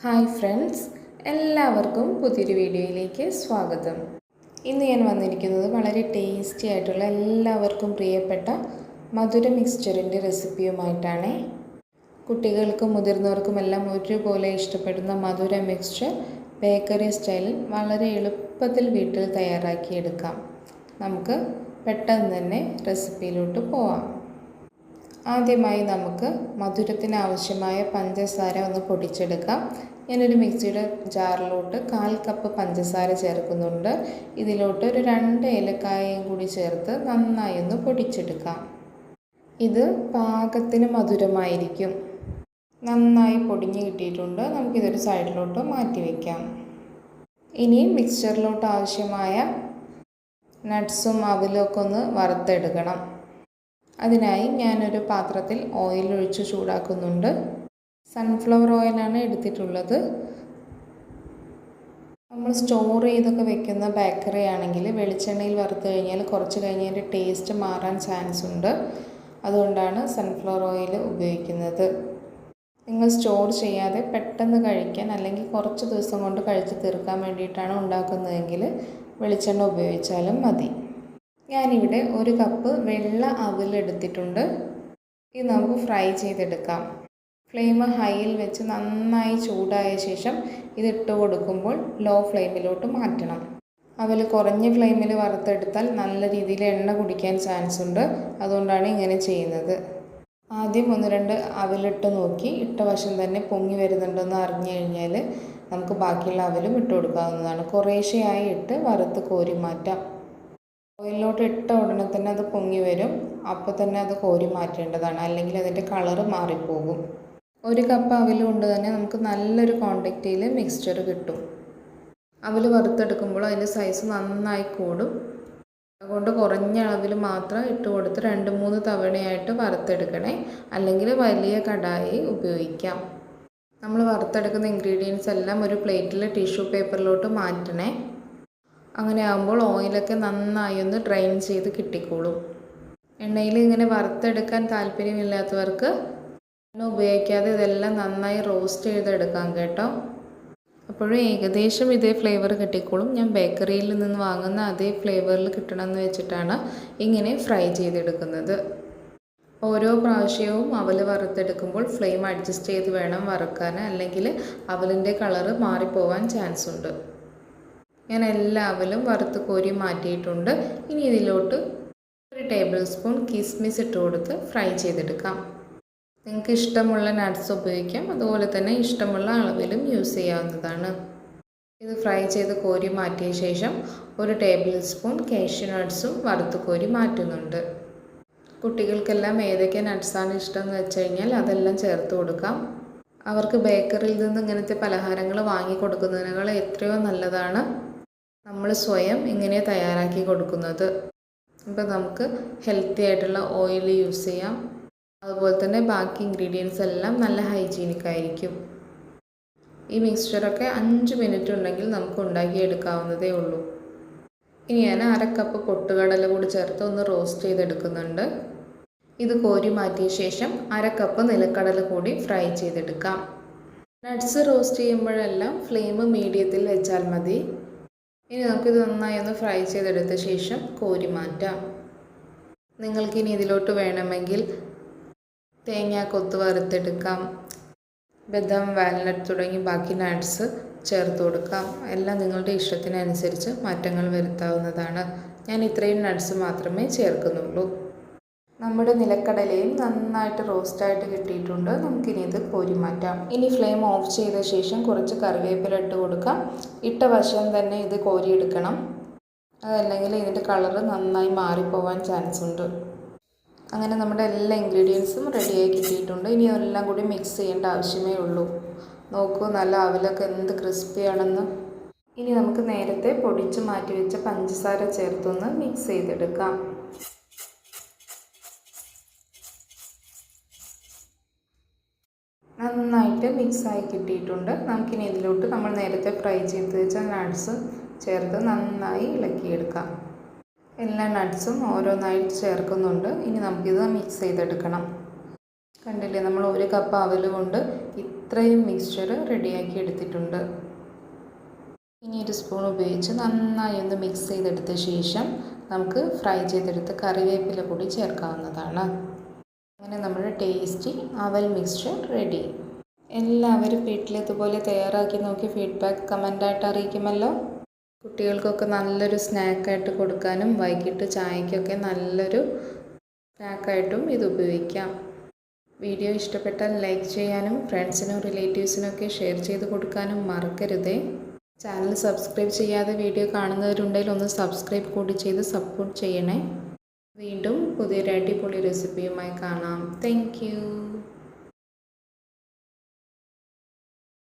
Hi friends, എല്ലാവർക്കും പുതിയൊരു വീഡിയോയിലേക്ക് സ്വാഗതം. ഇന്ന് ഞാൻ വന്നിരിക്കുന്നത് വളരെ ടേസ്റ്റി ആയിട്ടുള്ള എല്ലാവർക്കും പ്രിയപ്പെട്ട മധുര മിക്സ്ചറിൻ്റെ റെസിപ്പിയുമായിട്ടാണ്. കുട്ടികൾക്കും മുതിർന്നവർക്കുമെല്ലാം ഒരുപോലെ ഇഷ്ടപ്പെടുന്ന മധുര മിക്സ്ചർ ബേക്കറി സ്റ്റൈലിൽ വളരെ എളുപ്പത്തിൽ വീട്ടിൽ തയ്യാറാക്കിയെടുക്കാം. നമുക്ക് പെട്ടെന്ന് തന്നെ റെസിപ്പിയിലോട്ട് പോവാം. ആദ്യമായി നമുക്ക് മധുരത്തിന് ആവശ്യമായ പഞ്ചസാര ഒന്ന് പൊടിച്ചെടുക്കാം. ഞാനൊരു മിക്സിയുടെ ജാറിലോട്ട് 1/4 കപ്പ് പഞ്ചസാര ചേർക്കുന്നുണ്ട്. ഇതിലോട്ട് ഒരു 2 ഏലക്കായയും കൂടി ചേർത്ത് നന്നായി ഒന്ന് പൊടിച്ചെടുക്കാം. ഇത് പാകത്തിന് മധുരമായിരിക്കും. നന്നായി പൊടിഞ്ഞ് കിട്ടിയിട്ടുണ്ട്. നമുക്കിതൊരു സൈഡിലോട്ട് മാറ്റി വയ്ക്കാം. ഇനി മിക്സ്ചറിലോട്ട് ആവശ്യമായ നട്ട്സും അവലും ഒക്കെ ഒന്ന് വറുത്തെടുക്കണം. അതിനായി ഞാനൊരു പാത്രത്തിൽ ഓയിൽ ഒഴിച്ച് ചൂടാക്കുന്നുണ്ട്. സൺഫ്ലവർ ഓയിലാണ് എടുത്തിട്ടുള്ളത്. നമ്മൾ സ്റ്റോർ ചെയ്തൊക്കെ വെക്കുന്ന ബേക്കറി ആണെങ്കിൽ വെളിച്ചെണ്ണയിൽ വറുത്ത് കഴിഞ്ഞാൽ കുറച്ച് കഴിഞ്ഞ് അതിൻ്റെ ടേസ്റ്റ് മാറാൻ ചാൻസ് ഉണ്ട്. അതുകൊണ്ടാണ് സൺഫ്ലവർ ഓയിൽ ഉപയോഗിക്കുന്നത്. നിങ്ങൾ സ്റ്റോർ ചെയ്യാതെ പെട്ടെന്ന് കഴിക്കാൻ അല്ലെങ്കിൽ കുറച്ച് ദിവസം കൊണ്ട് കഴിച്ച് തീർക്കാൻ വേണ്ടിയിട്ടാണ് ഉണ്ടാക്കുന്നതെങ്കിൽ വെളിച്ചെണ്ണ ഉപയോഗിച്ചാലും മതി. ഞാനിവിടെ 1 കപ്പ് വെള്ള അവൽ എടുത്തിട്ടുണ്ട്. ഇത് നമുക്ക് ഫ്രൈ ചെയ്തെടുക്കാം. ഫ്ലെയിം ഹൈയിൽ വെച്ച് നന്നായി ചൂടായ ശേഷം ഇതിട്ട് കൊടുക്കുമ്പോൾ ലോ ഫ്ലെയിമിലോട്ട് മാറ്റണം. അവൽ കുറഞ്ഞ ഫ്ലെയിമിൽ വറുത്തെടുത്താൽ നല്ല രീതിയിൽ എണ്ണ കുടിക്കാൻ ചാൻസ് ഉണ്ട്. അതുകൊണ്ടാണ് ഇങ്ങനെ ചെയ്യുന്നത്. ആദ്യം 1-2 അവലിട്ട് നോക്കി ഇട്ട വശം തന്നെ പൊങ്ങി വരുന്നുണ്ടെന്ന് അറിഞ്ഞു കഴിഞ്ഞാൽ നമുക്ക് ബാക്കിയുള്ള അവലും ഇട്ട് കൊടുക്കാവുന്നതാണ്. കുറേശ്ശെയായി ഇട്ട് വറുത്ത് കോരി മാറ്റാം. ഓയിലിലോട്ട് ഇട്ട ഉടനെ തന്നെ അത് പൊങ്ങി വരും. അപ്പോൾ തന്നെ അത് കോരി മാറ്റേണ്ടതാണ്, അല്ലെങ്കിൽ അതിൻ്റെ കളറ് മാറിപ്പോകും. 1 കപ്പ് അവൽ കൊണ്ട് തന്നെ നമുക്ക് നല്ലൊരു ക്വാണ്ടിറ്റിയിൽ മിക്സ്ചർ കിട്ടും. അവൽ വറുത്തെടുക്കുമ്പോൾ അതിൻ്റെ സൈസ് നന്നായി കൂടും. അതുകൊണ്ട് കുറഞ്ഞ അളവിൽ മാത്രം ഇട്ട് കൊടുത്ത് 2-3 തവണയായിട്ട് വറുത്തെടുക്കണേ, അല്ലെങ്കിൽ വലിയ കടായി ഉപയോഗിക്കാം. നമ്മൾ വറുത്തെടുക്കുന്ന ഇൻഗ്രീഡിയൻസ് എല്ലാം ഒരു പ്ലേറ്റിൽ ടിഷ്യൂ പേപ്പറിലോട്ട് മാറ്റണേ. അങ്ങനെ ആകുമ്പോൾ ഓയിലൊക്കെ നന്നായി ഒന്ന് ഡ്രെയിൻ ചെയ്ത് കിട്ടിക്കോളും. എണ്ണയിൽ ഇങ്ങനെ വറുത്തെടുക്കാൻ താല്പര്യമില്ലാത്തവർക്ക് എണ്ണ ഉപയോഗിക്കാതെ ഇതെല്ലാം നന്നായി റോസ്റ്റ് ചെയ്തെടുക്കാം കേട്ടോ. അപ്പോഴും ഏകദേശം ഇതേ ഫ്ലേവർ കിട്ടിക്കോളും. ഞാൻ ബേക്കറിയിൽ നിന്ന് വാങ്ങുന്ന അതേ ഫ്ലേവറിൽ കിട്ടണമെന്ന് വെച്ചിട്ടാണ് ഇങ്ങനെ ഫ്രൈ ചെയ്തെടുക്കുന്നത്. ഓരോ പ്രാവശ്യവും അവൽ വറുത്തെടുക്കുമ്പോൾ ഫ്ലെയിം അഡ്ജസ്റ്റ് ചെയ്ത് വേണം വറുക്കാൻ, അല്ലെങ്കിൽ അവലിൻ്റെ കളറ് മാറിപ്പോവാൻ ചാൻസ് ഉണ്ട്. ഞാൻ എല്ലാ അവലും വറുത്ത് കോരി മാറ്റിയിട്ടുണ്ട്. ഇനി ഇതിലോട്ട് 1 ടേബിൾ സ്പൂൺ കിസ്മിസ് ഇട്ട് കൊടുത്ത് ഫ്രൈ ചെയ്തെടുക്കാം. നിങ്ങൾക്ക് ഇഷ്ടമുള്ള നട്ട്സ് ഉപയോഗിക്കാം. അതുപോലെ തന്നെ ഇഷ്ടമുള്ള അളവിലും യൂസ് ചെയ്യാവുന്നതാണ്. ഇത് ഫ്രൈ ചെയ്ത് കോരി മാറ്റിയ ശേഷം 1 ടേബിൾ സ്പൂൺ കാഷ്യൂ നട്ട്സും വറുത്ത് കോരി മാറ്റുന്നുണ്ട്. കുട്ടികൾക്കെല്ലാം ഏതൊക്കെ നട്ട്സാണ് ഇഷ്ടമെന്ന് വെച്ച് കഴിഞ്ഞാൽ അതെല്ലാം ചേർത്ത് കൊടുക്കാം. അവർക്ക് ബേക്കറിയിൽ നിന്ന് ഇങ്ങനത്തെ പലഹാരങ്ങൾ വാങ്ങി കൊടുക്കുന്നതിനേക്കാൾ എത്രയോ നല്ലതാണ് നമ്മൾ സ്വയം ഇങ്ങനെ തയ്യാറാക്കി കൊടുക്കുന്നത്. അപ്പോൾ നമുക്ക് ഹെൽത്തി ആയിട്ടുള്ള ഓയിൽ യൂസ് ചെയ്യാം. അതുപോലെ തന്നെ ബാക്കി ഇൻഗ്രീഡിയൻസ് എല്ലാം നല്ല ഹൈജീനിക് ആയിരിക്കും. ഈ മിക്സ്ചറൊക്കെ 5 മിനിറ്റ് ഉണ്ടെങ്കിൽ നമുക്ക് ഉണ്ടാക്കിയെടുക്കാവുന്നതേ ഉള്ളൂ. ഇനി ഞാൻ 1/2 കപ്പ് പൊട്ടുകടല കൂടി ചേർത്ത് ഒന്ന് റോസ്റ്റ് ചെയ്തെടുക്കുന്നുണ്ട്. ഇത് കോരി മാറ്റിയ ശേഷം 1/2 കപ്പ് നിലക്കടല കൂടി ഫ്രൈ ചെയ്തെടുക്കാം. നട്ട്സ് റോസ്റ്റ് ചെയ്യുമ്പോഴെല്ലാം ഫ്ലെയിം മീഡിയത്തിൽ വെച്ചാൽ മതി. ഇനി നമുക്കിത് നന്നായി ഒന്ന് ഫ്രൈ ചെയ്തെടുത്ത ശേഷം കോരി മാറ്റാം. നിങ്ങൾക്കിനി ഇതിലോട്ട് വേണമെങ്കിൽ തേങ്ങാക്കൊത്ത് വറുത്തെടുക്കാം. ബദാം, വാൽനട്ട് തുടങ്ങി ബാക്കി നട്ട്സ് ചേർത്ത് കൊടുക്കാം. എല്ലാം നിങ്ങളുടെ ഇഷ്ടത്തിനനുസരിച്ച് മാറ്റങ്ങൾ വരുത്താവുന്നതാണ്. ഞാൻ ഇത്രയും നട്ട്സ് മാത്രമേ ചേർക്കുന്നുള്ളൂ. നമ്മുടെ നിലക്കടലയും നന്നായിട്ട് റോസ്റ്റായിട്ട് കിട്ടിയിട്ടുണ്ട്. നമുക്കിനി ഇത് കോരി മാറ്റാം. ഇനി ഫ്ലെയിം ഓഫ് ചെയ്ത ശേഷം കുറച്ച് കറിവേപ്പില ഇട്ട് കൊടുക്കാം. ഇട്ട വശം തന്നെ ഇത് കോരിയെടുക്കണം, അതല്ലെങ്കിൽ ഇതിൻ്റെ കളറ് നന്നായി മാറിപ്പോവാൻ ചാൻസ് ഉണ്ട്. അങ്ങനെ നമ്മുടെ എല്ലാ ഇൻഗ്രീഡിയൻസും റെഡിയായി കിട്ടിയിട്ടുണ്ട്. ഇനി അതെല്ലാം കൂടി മിക്സ് ചെയ്യേണ്ട ആവശ്യമേ ഉള്ളൂ. നോക്കൂ, നല്ല അവലൊക്കെ എന്ത് ക്രിസ്പിയാണെന്ന്. ഇനി നമുക്ക് നേരത്തെ പൊടിച്ച് മാറ്റി വെച്ച പഞ്ചസാര ചേർത്തൊന്ന് മിക്സ് ചെയ്തെടുക്കാം. നന്നായിട്ട് മിക്സായി കിട്ടിയിട്ടുണ്ട്. നമുക്കിനി ഇതിലോട്ട് നമ്മൾ നേരത്തെ ഫ്രൈ ചെയ്ത് വെച്ച നട്ട്സ് ചേർത്ത് നന്നായി ഇളക്കിയെടുക്കാം. എല്ലാ നട്ട്സും ഓരോന്നായിട്ട് ചേർക്കുന്നുണ്ട്. ഇനി നമുക്കിത് മിക്സ് ചെയ്തെടുക്കണം. കണ്ടില്ലേ, നമ്മൾ 1 കപ്പ് അവൽ കൊണ്ട് ഇത്രയും മിക്സ്ചർ റെഡിയാക്കി എടുത്തിട്ടുണ്ട്. ഇനി ഒരു സ്പൂൺ ഉപയോഗിച്ച് നന്നായി ഒന്ന് മിക്സ് ചെയ്തെടുത്ത ശേഷം നമുക്ക് ഫ്രൈ ചെയ്തെടുത്ത് കറിവേപ്പില കൂടി ചേർക്കാവുന്നതാണ്. അങ്ങനെ നമ്മുടെ ടേസ്റ്റി അവൽ മിക്സ്ചർ റെഡി. എല്ലാവരും വീട്ടിൽ ഇതുപോലെ തയ്യാറാക്കി നോക്കി ഫീഡ്ബാക്ക് കമൻ്റായിട്ട് അറിയിക്കുമല്ലോ. കുട്ടികൾക്കൊക്കെ നല്ലൊരു സ്നാക്കായിട്ട് കൊടുക്കാനും വൈകിട്ട് ചായക്കൊക്കെ നല്ലൊരു സ്നാക്കായിട്ടും ഇത് ഉപയോഗിക്കാം. വീഡിയോ ഇഷ്ടപ്പെട്ടാൽ ലൈക്ക് ചെയ്യാനും ഫ്രണ്ട്സിനും റിലേറ്റീവ്സിനൊക്കെ ഷെയർ ചെയ്ത് കൊടുക്കാനും മറക്കരുതേ. ചാനൽ സബ്സ്ക്രൈബ് ചെയ്യാതെ വീഡിയോ കാണുന്നവരുണ്ടെങ്കിൽ ഒന്ന് സബ്സ്ക്രൈബ് കൂടി ചെയ്ത് സപ്പോർട്ട് ചെയ്യണേ. വീണ്ടും പുതിയൊരു അടിപൊളി റെസിപ്പിയുമായി കാണാം. Thank you.